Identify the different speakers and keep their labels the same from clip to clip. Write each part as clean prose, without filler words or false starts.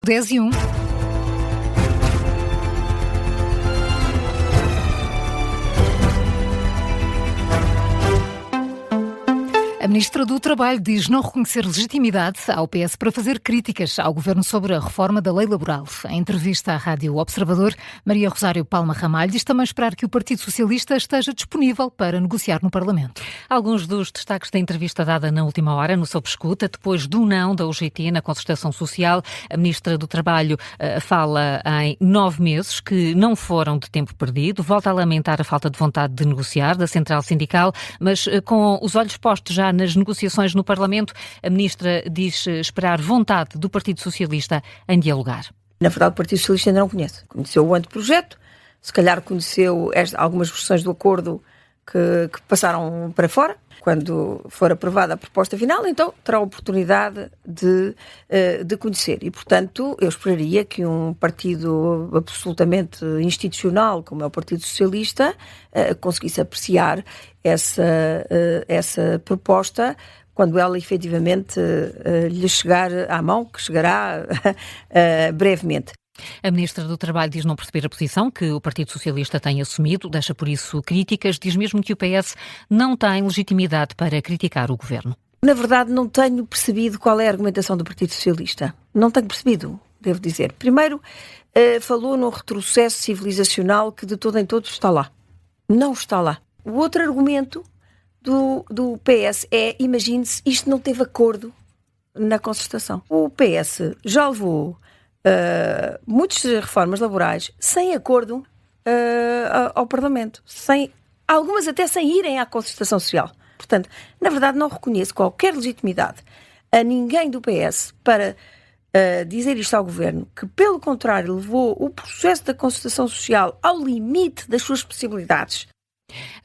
Speaker 1: 10:01. A Ministra do Trabalho diz não reconhecer legitimidade ao PS para fazer críticas ao Governo sobre a reforma da lei laboral. Em entrevista à Rádio Observador, Maria Rosário Palma Ramalho diz também esperar que o Partido Socialista esteja disponível para negociar no Parlamento.
Speaker 2: Alguns dos destaques da entrevista dada na última hora no Sob Escuta, depois do não da UGT na concertação social, a Ministra do Trabalho fala em 9 meses que não foram de tempo perdido, volta a lamentar a falta de vontade de negociar da Central Sindical, mas com os olhos postos já nas negociações no Parlamento, a Ministra diz esperar vontade do Partido Socialista em dialogar.
Speaker 3: Na verdade, o Partido Socialista ainda não conhece. Conheceu o anteprojeto, se calhar conheceu algumas versões do acordo que passaram para fora. Quando for aprovada a proposta final, então terá a oportunidade de conhecer. E, portanto, eu esperaria que um partido absolutamente institucional, como é o Partido Socialista, conseguisse apreciar essa proposta quando ela efetivamente lhe chegar à mão, que chegará brevemente.
Speaker 2: A Ministra do Trabalho diz não perceber a posição que o Partido Socialista tem assumido, deixa por isso críticas, diz mesmo que o PS não tem legitimidade para criticar o Governo.
Speaker 3: Na verdade, não tenho percebido qual é a argumentação do Partido Socialista. Não tenho percebido, devo dizer. Primeiro, falou num retrocesso civilizacional que de todo em todo está lá. Não está lá. O outro argumento do PS é, imagine-se, isto não teve acordo na concertação. O PS já levou muitas reformas laborais sem acordo ao Parlamento, algumas até sem irem à concertação social. Portanto, na verdade, não reconheço qualquer legitimidade a ninguém do PS para dizer isto ao Governo, que, pelo contrário, levou o processo da concertação social ao limite das suas possibilidades.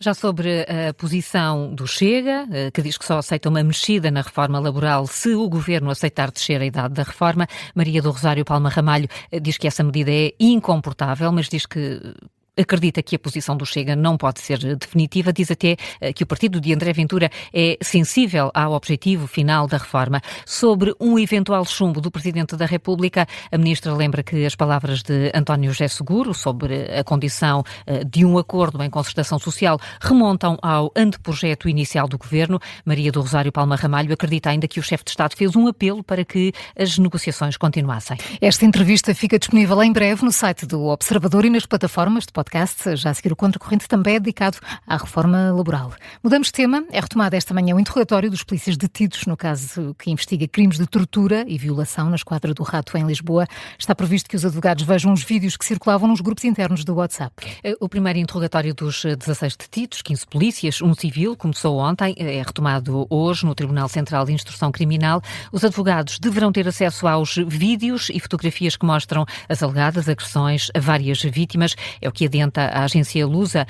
Speaker 2: Já sobre a posição do Chega, que diz que só aceita uma mexida na reforma laboral se o Governo aceitar descer a idade da reforma, Maria do Rosário Palma Ramalho diz que essa medida é incomportável, mas diz que acredita que a posição do Chega não pode ser definitiva, diz até que o partido de André Ventura é sensível ao objetivo final da reforma. Sobre um eventual chumbo do Presidente da República, a Ministra lembra que as palavras de António José Seguro sobre a condição de um acordo em concertação social remontam ao anteprojeto inicial do Governo. Maria do Rosário Palma Ramalho acredita ainda que o chefe de Estado fez um apelo para que as negociações continuassem.
Speaker 1: Esta entrevista fica disponível em breve no site do Observador e nas plataformas de podcast. Já a seguir, o Contracorrente também é dedicado à reforma laboral. Mudamos de tema. É retomado esta manhã o interrogatório dos polícias detidos no caso que investiga crimes de tortura e violação na Esquadra do Rato em Lisboa. Está previsto que os advogados vejam os vídeos que circulavam nos grupos internos do WhatsApp.
Speaker 2: O primeiro interrogatório dos 16 detidos, 15 polícias, um civil, começou ontem, é retomado hoje no Tribunal Central de Instrução Criminal. Os advogados deverão ter acesso aos vídeos e fotografias que mostram as alegadas agressões a várias vítimas. É o que adianta a agência Lusa,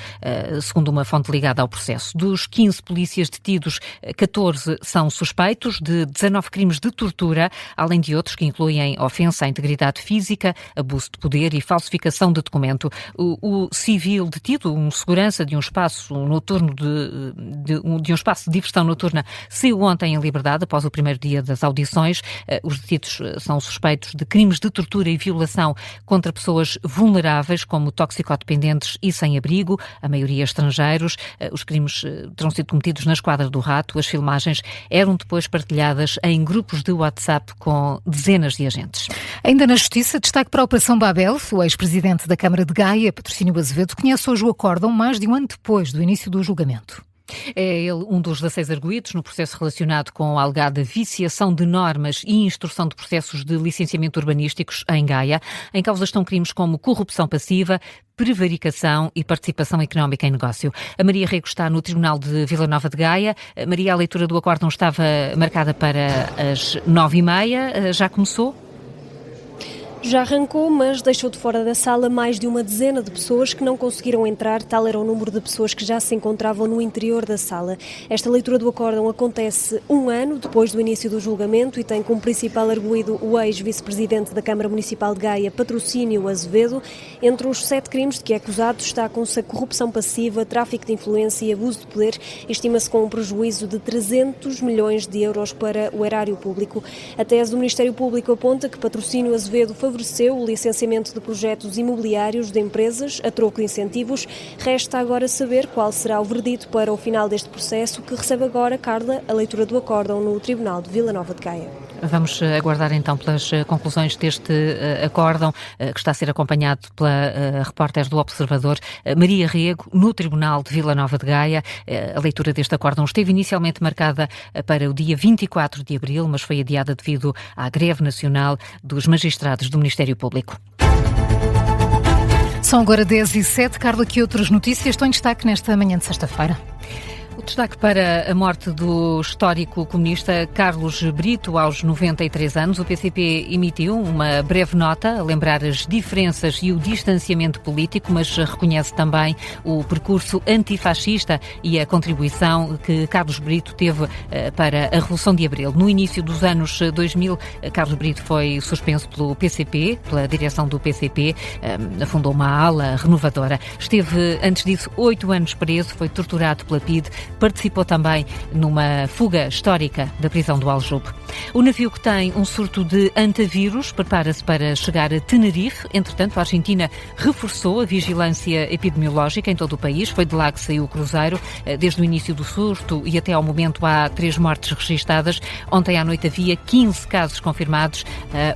Speaker 2: segundo uma fonte ligada ao processo. Dos 15 polícias detidos, 14 são suspeitos de 19 crimes de tortura, além de outros que incluem ofensa à integridade física, abuso de poder e falsificação de documento. O civil detido, um segurança de um espaço noturno de um espaço de diversão noturna, saiu ontem em liberdade após o primeiro dia das audições. Os detidos são suspeitos de crimes de tortura e violação contra pessoas vulneráveis, como toxicodependentes e sem-abrigo, a maioria estrangeiros. Os crimes terão sido cometidos na Esquadra do Rato. As filmagens eram depois partilhadas em grupos de WhatsApp com dezenas de agentes.
Speaker 1: Ainda na Justiça, destaque para a Operação Babel. O ex-presidente da Câmara de Gaia, Patrocínio Azevedo, conhece hoje o acórdão mais de um ano depois do início do julgamento.
Speaker 2: É ele um dos 16 arguidos no processo relacionado com a alegada viciação de normas e instrução de processos de licenciamento urbanísticos em Gaia. Em causa estão crimes como corrupção passiva, prevaricação e participação económica em negócio. A Maria Rego está no Tribunal de Vila Nova de Gaia. Maria, a leitura do acórdão estava marcada para as 9h30. Já começou?
Speaker 4: Já arrancou, mas deixou de fora da sala mais de uma dezena de pessoas que não conseguiram entrar, tal era o número de pessoas que já se encontravam no interior da sala. Esta leitura do acórdão acontece um ano depois do início do julgamento e tem como principal arguido o ex-vice-presidente da Câmara Municipal de Gaia, Patrocínio Azevedo. Entre os 7 crimes de que é acusado destacam-se a corrupção passiva, tráfico de influência e abuso de poder. Estima-se com um prejuízo de 300 milhões de euros para o erário público. A tese do Ministério Público aponta que Patrocínio Azevedo favoreceu o licenciamento de projetos imobiliários de empresas a troco de incentivos. Resta agora saber qual será o verdito para o final deste processo, que recebe agora, Carla, a leitura do acórdão no Tribunal de Vila Nova de Gaia.
Speaker 2: Vamos aguardar então pelas conclusões deste acórdão, que está a ser acompanhado pela repórter do Observador, Maria Rego, no Tribunal de Vila Nova de Gaia. A leitura deste acórdão esteve inicialmente marcada para o dia 24 de abril, mas foi adiada devido à greve nacional dos magistrados do Ministério Público.
Speaker 1: São agora 10h07. Carla, que outras notícias estão em destaque nesta manhã de sexta-feira?
Speaker 2: O destaque para a morte do histórico comunista Carlos Brito, aos 93 anos. O PCP emitiu uma breve nota a lembrar as diferenças e o distanciamento político, mas reconhece também o percurso antifascista e a contribuição que Carlos Brito teve para a Revolução de Abril. No início dos anos 2000, Carlos Brito foi suspenso pelo PCP, pela direção do PCP, fundou uma ala renovadora. Esteve, antes disso, 8 anos preso, foi torturado pela PIDE, participou também numa fuga histórica da prisão do Aljube. O navio, que tem um surto de antavírus, prepara-se para chegar a Tenerife. Entretanto, a Argentina reforçou a vigilância epidemiológica em todo o país. Foi de lá que saiu o cruzeiro. Desde o início do surto e até ao momento há 3 mortes registadas. Ontem à noite havia 15 casos confirmados.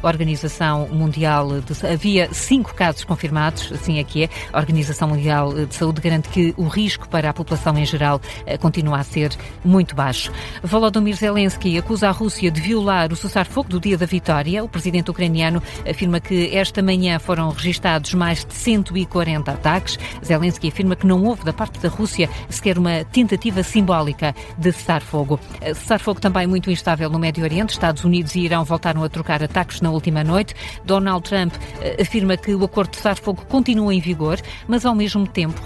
Speaker 2: A Organização Mundial havia 5 casos confirmados, assim é que é. A Organização Mundial de Saúde garante que o risco para a população em geral continua a ser muito baixo. Volodymyr Zelensky acusa a Rússia de violar o cessar-fogo do dia da vitória. O presidente ucraniano afirma que esta manhã foram registados mais de 140 ataques. Zelensky afirma que não houve da parte da Rússia sequer uma tentativa simbólica de cessar-fogo. Cessar-fogo também muito instável no Médio Oriente. Estados Unidos e Irão voltaram a trocar ataques na última noite. Donald Trump afirma que o acordo de cessar-fogo continua em vigor, mas ao mesmo tempo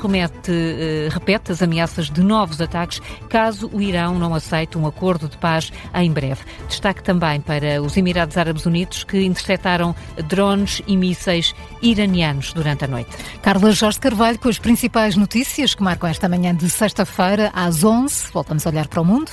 Speaker 2: repete as ameaças de novos ataques caso o Irão não aceite um acordo de paz em breve. Destaque também para os Emirados Árabes Unidos, que interceptaram drones e mísseis iranianos durante a noite.
Speaker 1: Carla Jorge Carvalho com as principais notícias que marcam esta manhã de sexta-feira às 11. Voltamos a olhar para o mundo.